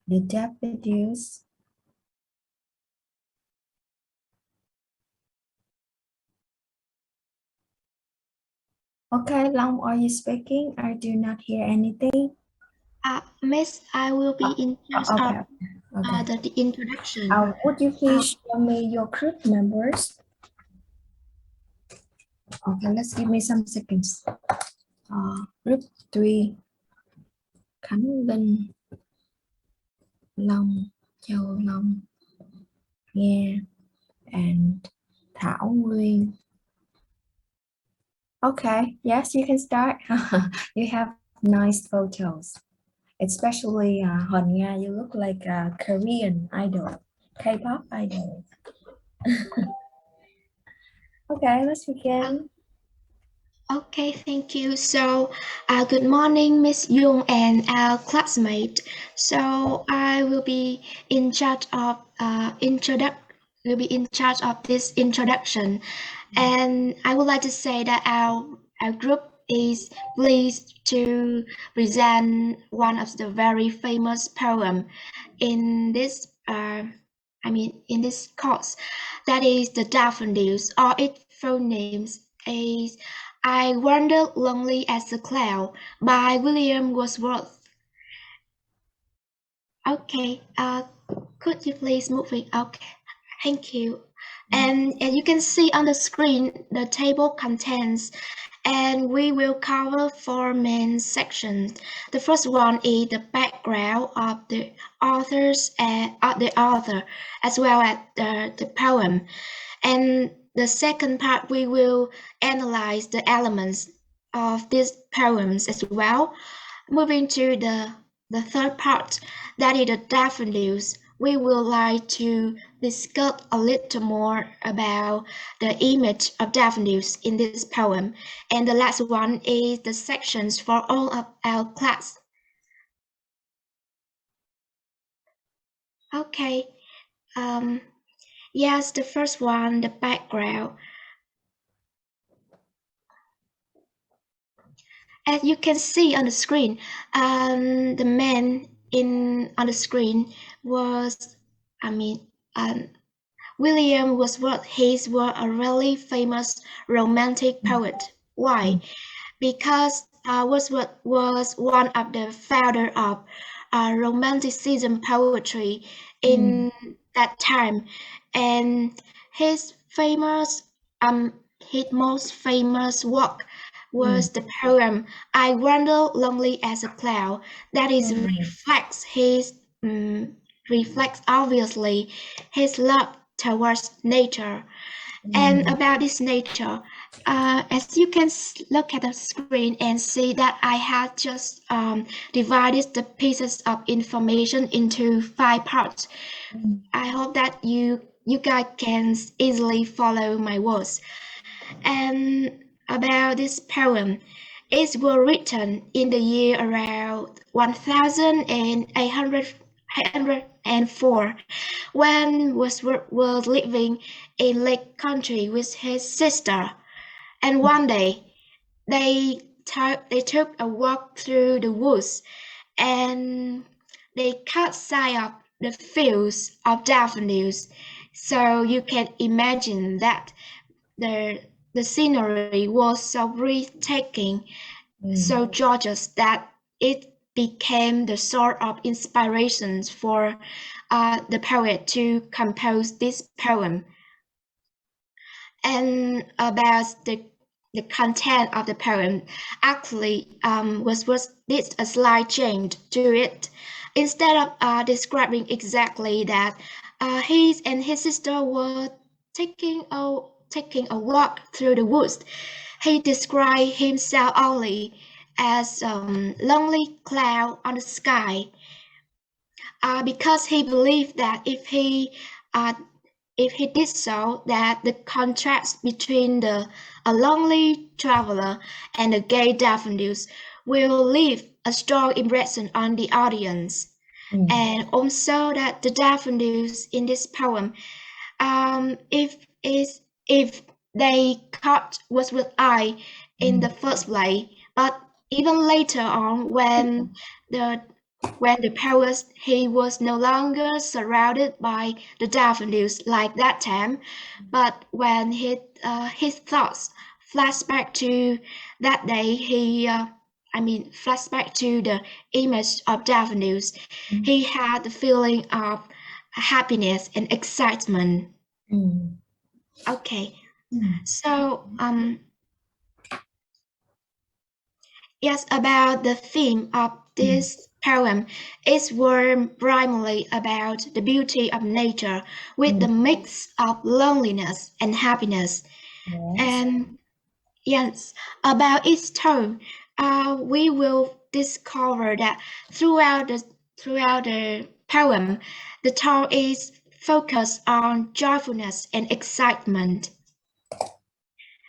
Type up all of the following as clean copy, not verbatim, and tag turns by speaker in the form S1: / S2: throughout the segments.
S1: The daffodils. Okay, Long, are you speaking? I do not hear anything.
S2: Miss, I will be in charge
S1: Okay, okay.
S2: of the introduction.
S1: Would you please show me your group members? Okay, let's give me some seconds. Group 3, Khánh Linh, Long, Châu Long, Nghe, and Thảo Nguyên. Okay, yes, you can start. You have nice photos. Especially Huân Nga, you look like a Korean idol, K-pop idol. Okay, let's begin.
S2: Okay, thank you. So, good morning, Miss Yung and our classmate. So, I will be in charge of this introduction, and I would like to say that our group is pleased to present one of the very famous poem in this in this course, that is the Daffodils, or its full names is I Wandered Lonely as a Cloud by William Wordsworth. Okay, could you please move it? Okay, thank you. And as you can see on the screen, the table contains, and we will cover four main sections. The first one is the background of the author, as well as the poem. And the second part, we will analyze the elements of these poems as well. Moving to the third part, that is the daffodils, we would like to discuss a little more about the image of daffodils in this poem. And the last one is the sections for all of our class. Okay, yes, the first one, the background. As you can see on the screen, the man on the screen was, I mean, William Wordsworth. He was a really famous romantic poet. Why? Because Wordsworth was one of the founder of Romanticism poetry in that time, and his famous, his most famous work was the poem "I Wander Lonely as a Cloud." That is reflects obviously his love towards nature. And about this nature, as you can look at the screen and see that I have just divided the pieces of information into 5 parts. I hope that you guys can easily follow my words. And about this poem, it was written in the year around 1804, when Wordsworth was living in Lake Country with his sister. And one day, they took a walk through the woods, and they caught sight of the fields of daffodils. So you can imagine that the the scenery was so breathtaking, so gorgeous, that it became the sort of inspiration for the poet to compose this poem. And about the content of the poem, actually was did a slight change to it. Instead of describing exactly that he and his sister were taking a walk through the woods, he described himself only as lonely cloud on the sky, because he believed that uh, if he did so, that the contrast between a lonely traveler and the gay daffodils will leave a strong impression on the audience. And also that the daffodils in this poem, if is if they caught Wordsworth's eye in the first place, but even later on when the When the palace, he was no longer surrounded by the daffodils like that time, but when his thoughts flashed back to that day, flashed back to the image of daffodils, he had the feeling of happiness and excitement.
S1: Mm.
S2: Okay,
S1: Mm.
S2: so yes, about the theme of
S1: Mm.
S2: this poem is primarily about the beauty of nature with the
S1: Mm.
S2: mix of loneliness and happiness.
S1: Yes.
S2: And yes, about its tone, we will discover that throughout the poem, the tone is focused on joyfulness and excitement.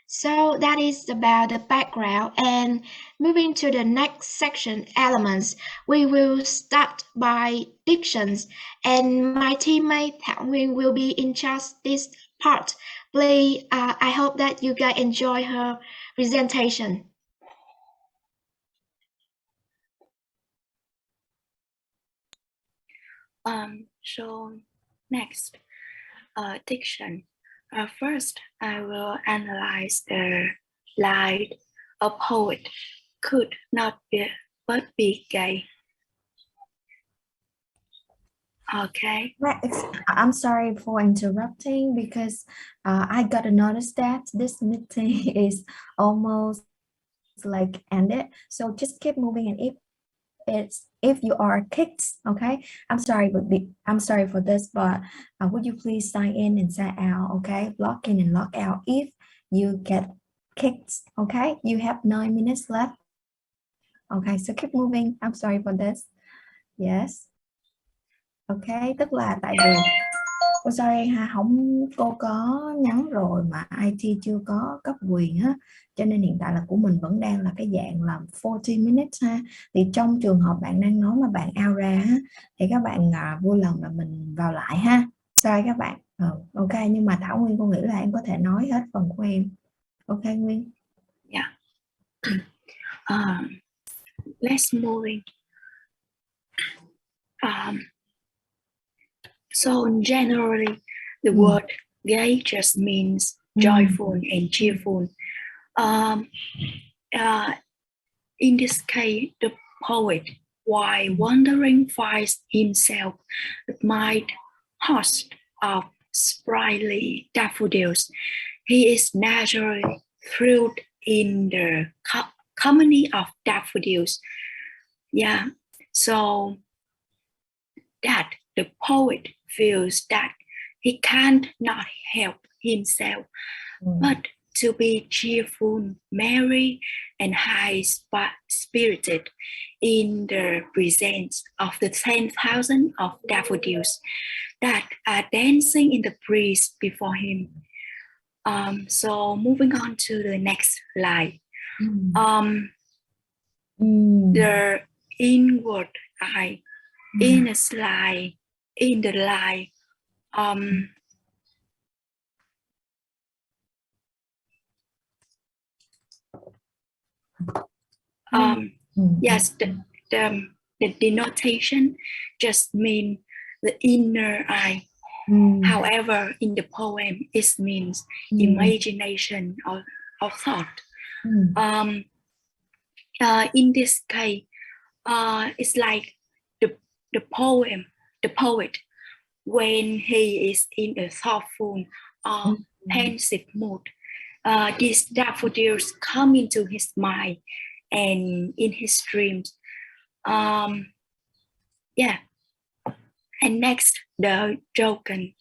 S2: So that is about the background, and moving to the next section, elements, we will start by dictions, and my teammate Thảo Nguyên will be in charge this part. Please, I hope that you guys enjoy her presentation.
S3: So next, diction. First, I will analyze the line. A poet could not be but be gay. Okay.
S1: I'm sorry for interrupting because I got to notice that this meeting is almost like ended. So just keep moving, and if you are kicked, okay, I'm sorry for this, but would you please sign in and sign out, okay, log in and log out if you get kicked, okay. You have 9 minutes left, okay, so keep moving. I'm sorry for this. Yes, okay, tức là tại vì sorry ha, không, cô có nhắn rồi mà IT chưa có cấp quyền á, cho nên hiện tại là của mình vẫn đang là cái dạng là 40 minutes ha. Thì trong trường hợp bạn đang nói mà bạn out ra á, thì các bạn vui lòng là mình vào lại ha. Sorry các bạn. Ok, nhưng mà Thảo Nguyên, cô nghĩ là em có thể nói hết phần của em. Ok Nguyên.
S3: Yeah. Let's moving. So generally, the word gay just means joyful and cheerful. In this case, the poet, while wandering, finds himself amid hosts of sprightly daffodils. He is naturally thrilled in the company of daffodils. Yeah, so that the poet feels that he can't not help himself but to be cheerful, merry, and high-spirited in the presence of the 10,000 of daffodils that are dancing in the breeze before him. So moving on to the next slide. The inward eye in a slide, in the line, yes, the denotation just means the inner eye. However, in the poem, it means imagination or thought. In this case, it's like the poet, when he is in a thoughtful or pensive mood, these daffodils come into his mind and in his dreams. Yeah. And next, the Joken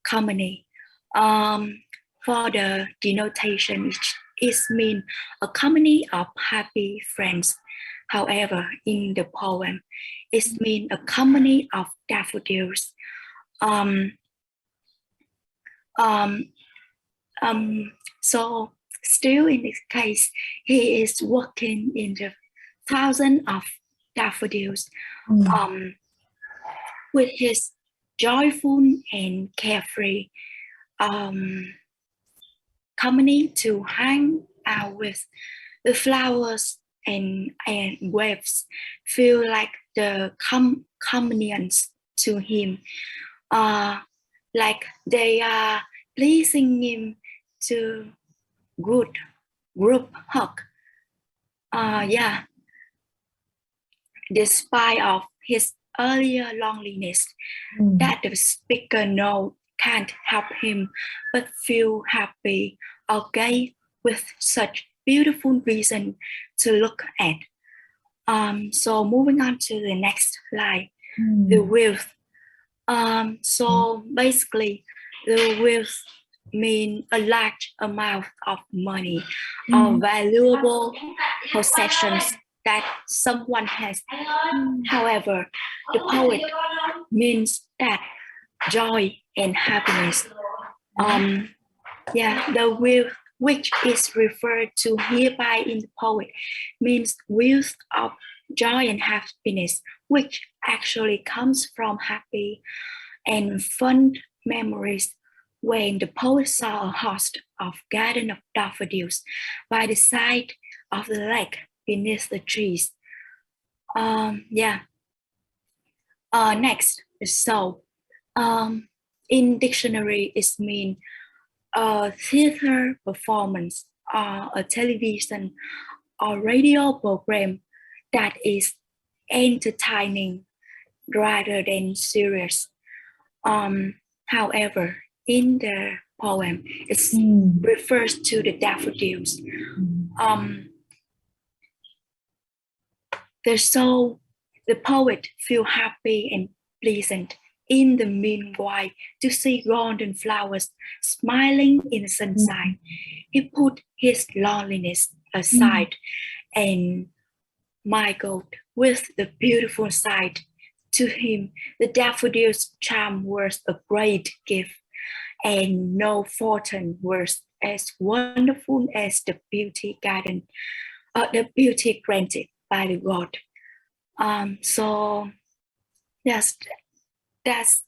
S3: company. For the denotation, it means a company of happy friends. However, in the poem, it means a company of daffodils. So still in this case, he is working in the thousands of daffodils with his joyful and carefree company to hang out with. The flowers and waves feel like the companions to him, like they are pleasing him to good group hug. Yeah, despite of his earlier loneliness, that the speaker note can't help him but feel happy or gay with such beautiful reason to look at. So moving on to the next slide, the wealth. So basically, the wealth mean a large amount of money or valuable possessions that someone has. However, the poet means that joy and happiness. The wealth which is referred to hereby in the poet means wealth of joy and happiness, which actually comes from happy and fun memories when the poet saw a host of garden of daffodils by the side of the lake beneath the trees. Next, the soul. In dictionary, it means a theater performance or a television or radio program that is entertaining rather than serious. However, in the poem, it refers to the daffodils. The poet feel happy and pleasant in the meanwhile to see golden flowers smiling in the sunshine. He put his loneliness aside and mingled with the beautiful sight. To him, the daffodils' charm was a great gift, and no fountain was as wonderful as the beauty granted by the God. So yes, that's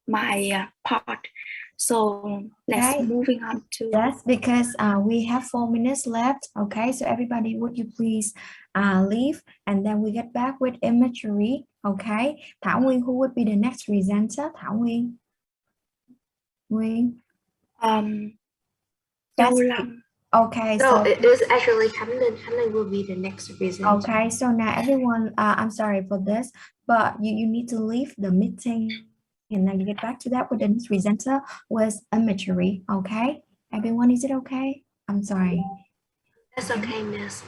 S3: my part. So let's moving on to.
S1: That's because we have 4 minutes left. Okay, so everybody, would you please leave, and then we get back with imagery. Okay, Thảo Nguyên, who would be the next presenter? Thảo Nguyên. Okay,
S2: so it was actually Hamlin. Hamlin will be the next presenter.
S1: Okay, so now everyone, I'm sorry for this, but you need to leave the meeting and then you get back to that with the next presenter was imagery. Okay, everyone, is it okay? I'm sorry.
S2: That's okay, miss.